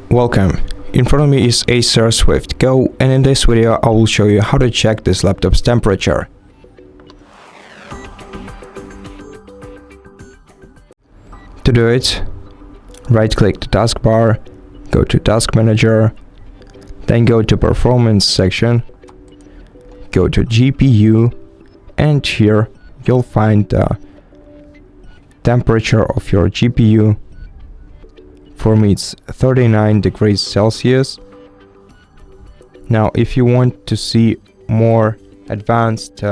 Welcome. In front of me is ACER Swift Go, and in this video I will show you how to check this laptop's temperature. To do it, right click the taskbar, go to Task Manager, then go to Performance section, go to GPU, and here you'll find the temperature of your GPU. For me it's 39 degrees Celsius. Now if you want to see more advanced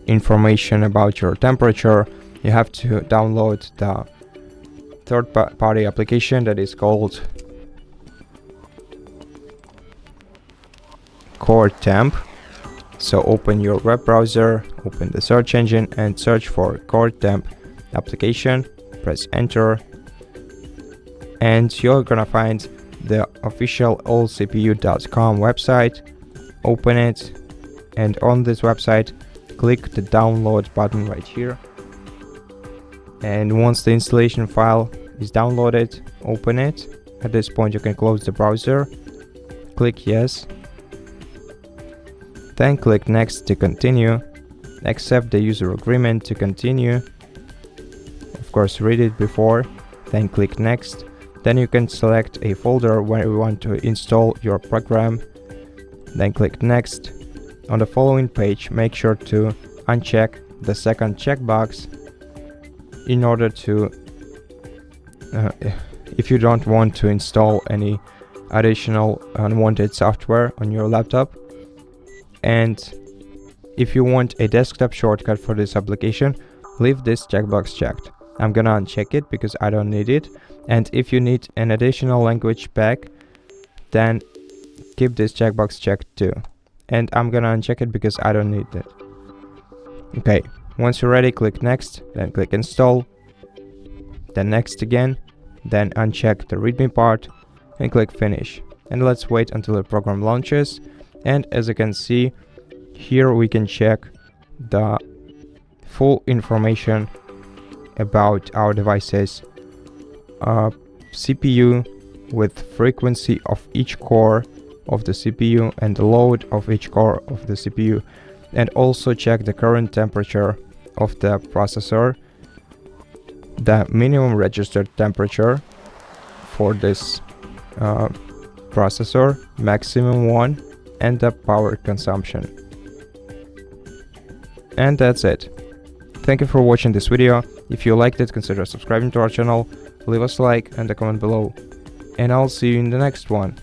information about your temperature, you have to download the third-party application that is called CoreTemp. So open your web browser, open the search engine and search for CoreTemp application, press enter, and you're gonna find the official allcpu.com website. Open it, and on this website click the download button right here, and once the installation file is downloaded, open it. At this point you can close the browser, click yes, then click next to continue, accept the user agreement to continue, of course read it before, then click next. Then you can select a folder where you want to install your program, then click next. On the following page, make sure to uncheck the second checkbox in order to, if you don't want to install any additional unwanted software on your laptop. And if you want a desktop shortcut for this application, leave this checkbox checked. I'm gonna uncheck it because I don't need it. And if you need an additional language pack, then keep this checkbox checked too. And I'm gonna uncheck it because I don't need it. Okay, once you're ready, click next, then click install, then next again, then uncheck the readme part and click finish. And let's wait until the program launches. And as you can see, here we can check the full information about our devices. CPU with frequency of each core of the CPU and the load of each core of the CPU, and also check the current temperature of the processor, the minimum registered temperature for this processor, maximum one, and the power consumption. And that's it. Thank you for watching this video. If you liked it, consider subscribing to our channel, leave us a like and a comment below, and I'll see you in the next one.